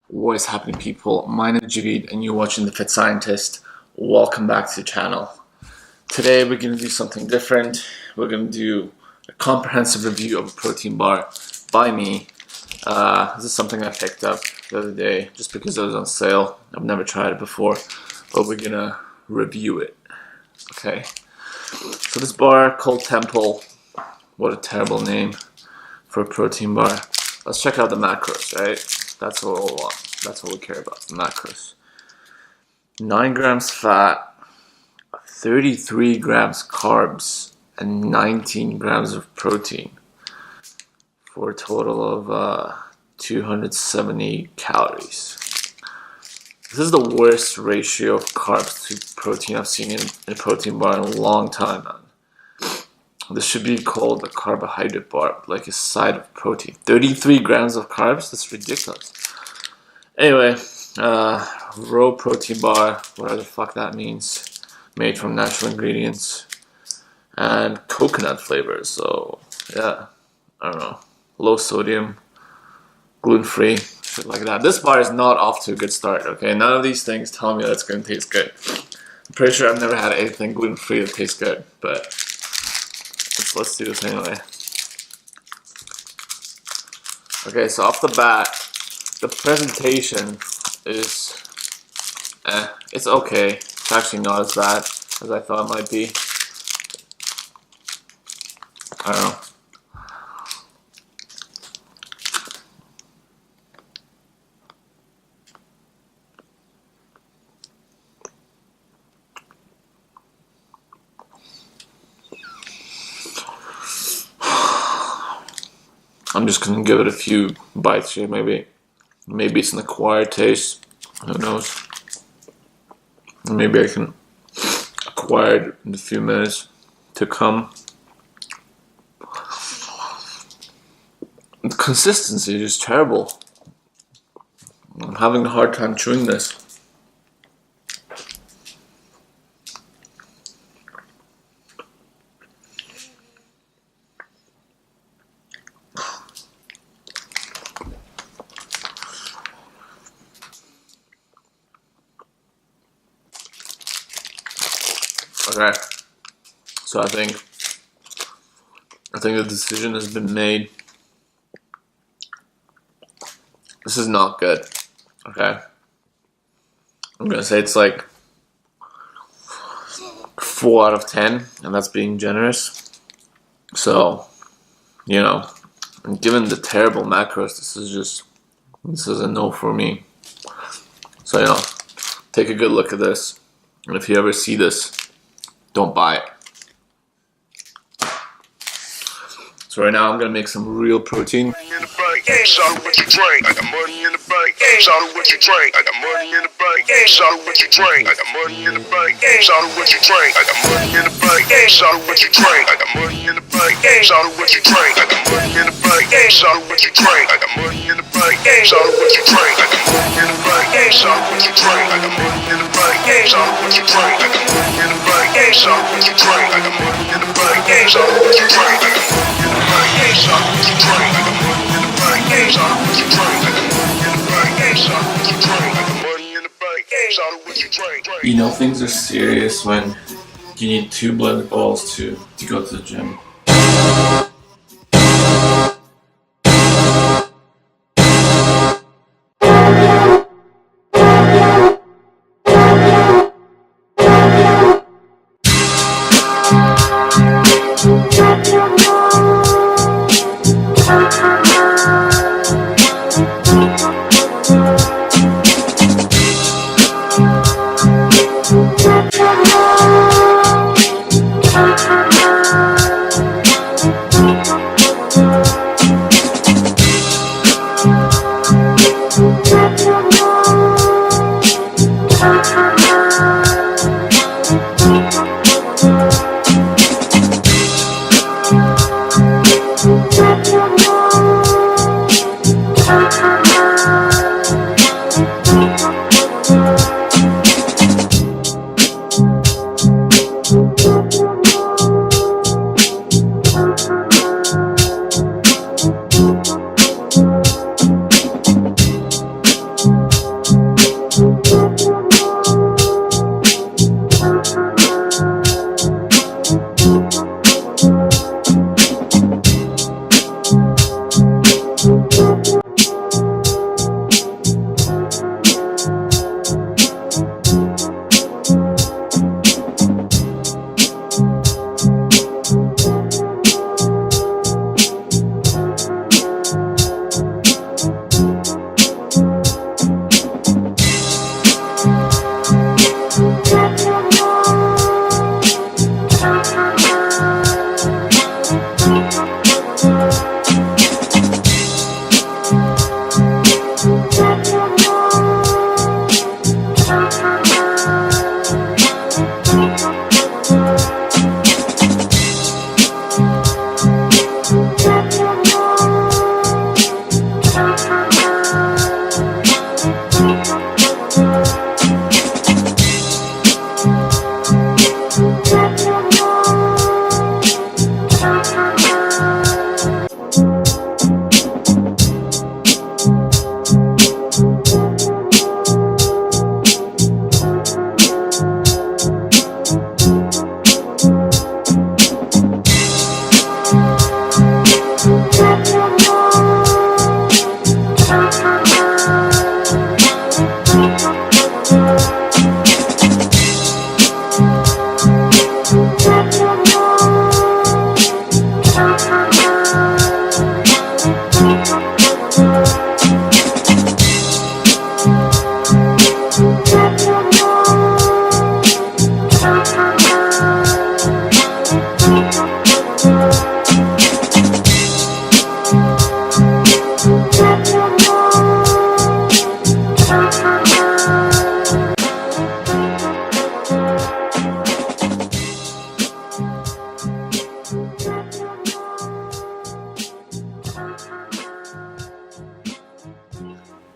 What is happening, people? My name is Javid and you're watching The Fit Scientist. Welcome back to the channel. Today we're going to do something different. We're going to do a comprehensive review of a protein bar by me. This is something I picked up the other day just because it was on sale. I've never tried it before, but we're going to review it. Okay. So this bar called Temple. What a terrible name for a protein bar. Let's check out the macros, right? That's what we care about, the macros. 9 grams fat, 33 grams carbs, and 19 grams of protein for a total of 270 calories. This is the worst ratio of carbs to protein I've seen in a protein bar in a long time, man. This should be called a carbohydrate bar, like a side of protein. 33 grams of carbs? That's ridiculous. Anyway, raw protein bar, whatever the fuck that means, made from natural ingredients and coconut flavors. So, yeah, I don't know. Low sodium, gluten-free, shit like that. This bar is not off to a good start, okay? None of these things tell me that it's going to taste good. I'm pretty sure I've never had anything gluten-free that tastes good, but let's do this anyway. Okay, so off the bat, the presentation is, it's okay. It's actually not as bad as I thought it might be. I don't know. I'm just gonna give it a few bites here, maybe it's an acquired taste, who knows. Maybe I can acquire it in a few minutes to come. The consistency is just terrible. I'm having a hard time chewing this. Okay, so I think the decision has been made. This is not good. Okay, I'm gonna say it's like 4 out of 10, and that's being generous. So, you know, given the terrible macros, this is a no for me. So, you know, take a good look at this, and if you ever see this, don't buy it. So right now I'm gonna make some real protein. Shout what you drink, I got money in the bank. Shout what you drink, I got money in the bank. Shout what you drink, I got money in the bank. Shout what you drink, I got money in the bank. Shout what you drink, I got money in the bank. Shout what you drink, I got money in the bank. Shout what you drink, I got money in the bank. Shout what you drink, I got money in the bank. Shout what you drink, I got money in the bank. Shout what you drink, I got money in the bank. Shout what you drink, I got money in the bank. Shout what you drink, I got money in the bank. Shout what you drink, I got money in the bank. Shout what you drink, I got money in the bank. Shout what you drink, I got money in the bank. Shout what you drink. You know things are serious when you need 2 blended balls to go to the gym.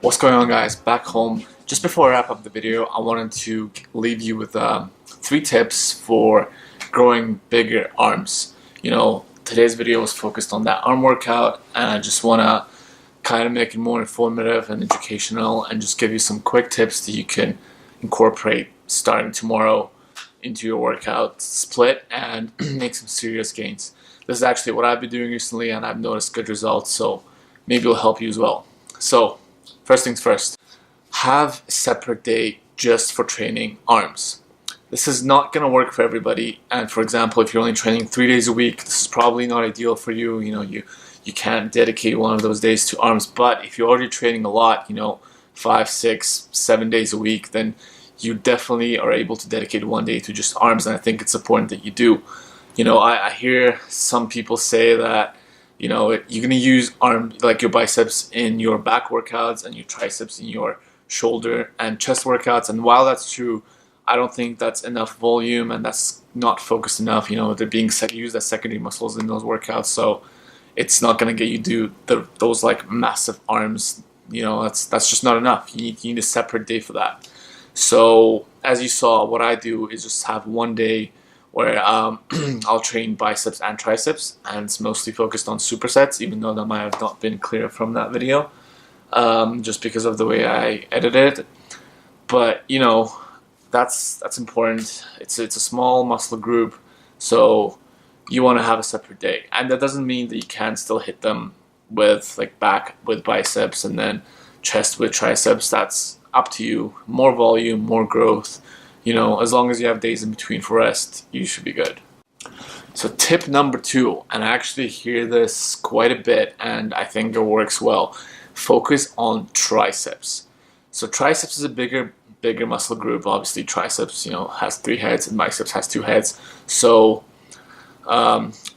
What's going on, guys? Back home. Just before I wrap up the video, I wanted to leave you with 3 tips for growing bigger arms. Today's video was focused on that arm workout, and I just want to kind of make it more informative and educational and just give you some quick tips that you can incorporate starting tomorrow into your workout split and make some serious gains. This is actually what I've been doing recently, and I've noticed good results, so maybe it'll help you as well. So, first things first, have a separate day just for training arms. This is not going to work for everybody, and for example, if you're only training 3 days a week, this is probably not ideal for you. You can't dedicate one of those days to arms, but if you're already training a lot, 5, 6, 7 days a week, then you definitely are able to dedicate one day to just arms, and I think it's important that you do. I hear some people say that you're going to use like your biceps in your back workouts and your triceps in your shoulder and chest workouts, and while that's true, I don't think that's enough volume and that's not focused enough. They're being used as secondary muscles in those workouts, so it's not going to get you do those like massive arms. That's just not enough. You need a separate day for that. So as you saw, what I do is just have one day where I'll train biceps and triceps, and it's mostly focused on supersets, even though that might have not been clear from that video, just because of the way I edited it. But that's important. It's a small muscle group, so you want to have a separate day, and that doesn't mean that you can't still hit them with like back with biceps and then chest with triceps. That's up to you. More volume, more growth. As long as you have days in between for rest, you should be good. So tip number 2, and I actually hear this quite a bit, and I think it works well. Focus on triceps. So triceps is a bigger muscle group. Obviously, triceps, has 3 heads, and biceps has 2 heads. So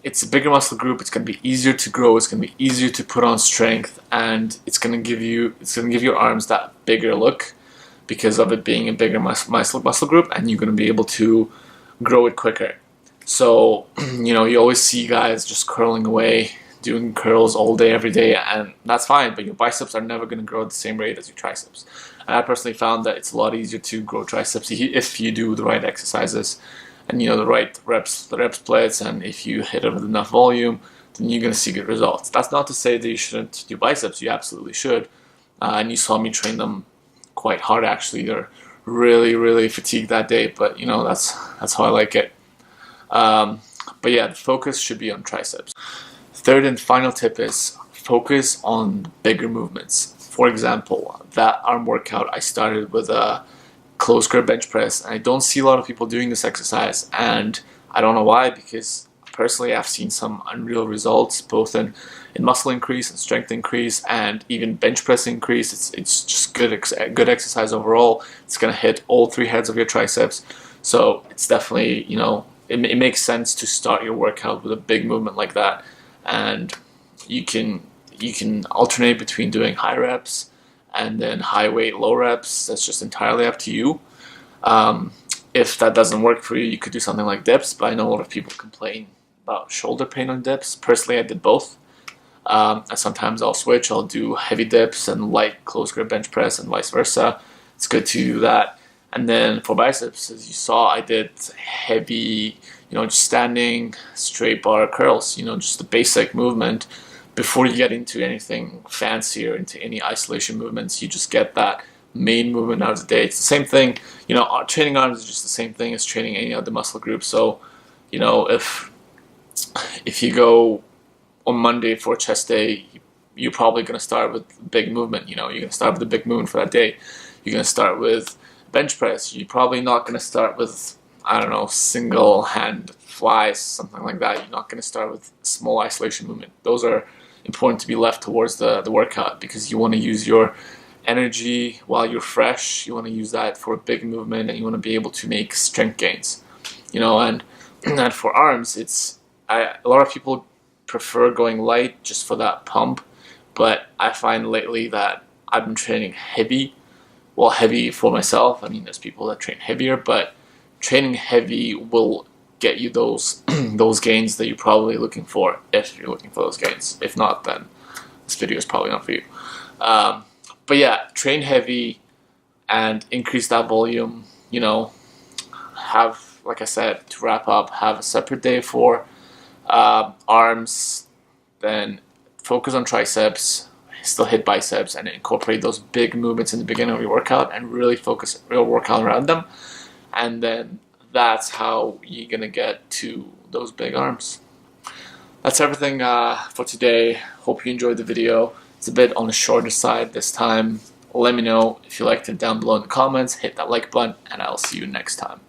it's a bigger muscle group. It's going to be easier to grow. It's going to be easier to put on strength, and it's going to give your arms that bigger look because of it being a bigger muscle group, and you're going to be able to grow it quicker. So you always see guys just curling away, doing curls all day every day, and that's fine, but your biceps are never going to grow at the same rate as your triceps. And I personally found that it's a lot easier to grow triceps if you do the right exercises and the right the rep splits, and if you hit it with enough volume, then you're going to see good results. That's not to say that you shouldn't do biceps. You absolutely should, and you saw me train them quite hard. Actually, they're really fatigued that day, but that's how I like it. But yeah, the focus should be on triceps. Third and final tip is focus on bigger movements. For example, that arm workout, I started with a close grip bench press, and I don't see a lot of people doing this exercise, and I don't know why, because personally I've seen some unreal results both in muscle increase and strength increase, and even bench press increase. It's just good exercise overall. It's going to hit all 3 heads of your triceps, so it's definitely it makes sense to start your workout with a big movement like that, and you can alternate between doing high reps and then high weight, low reps. That's just entirely up to you. If that doesn't work for you, you could do something like dips, but I know a lot of people complain about shoulder pain on dips. Personally, I did both. And sometimes I'll switch. I'll do heavy dips and light close grip bench press and vice versa. It's good to do that. And then for biceps, as you saw, I did heavy, just standing straight bar curls, just the basic movement. Before you get into anything fancy or into any isolation movements, you just get that main movement out of the day. It's the same thing, training arms is just the same thing as training any other muscle group. So, if you go on Monday for chest day, you're probably going to start with big movement. You're going to start with a big movement for that day. You're going to start with bench press. You're probably not going to start with, single hand flies, something like that. You're not going to start with small isolation movement. Those are important to be left towards the workout, because you want to use your energy while you're fresh. You want to use that for a big movement, and you want to be able to make strength gains. And for arms, a lot of people prefer going light just for that pump, but I find lately that I've been training heavy. Well, heavy for myself. There's people that train heavier, but training heavy will get you those those gains that you're probably looking for, if you're looking for those gains. If not, then this video is probably not for you. But yeah, train heavy and increase that volume. You know, have, like I said, to wrap up, have a separate day for arms, then focus on triceps, still hit biceps, and incorporate those big movements in the beginning of your workout and really focus real workout around them. And then that's how you're gonna get to those big arms. That's everything for today. Hope you enjoyed the video. It's a bit on the shorter side this time. Let me know if you liked it down below in the comments. Hit that like button, and I'll see you next time.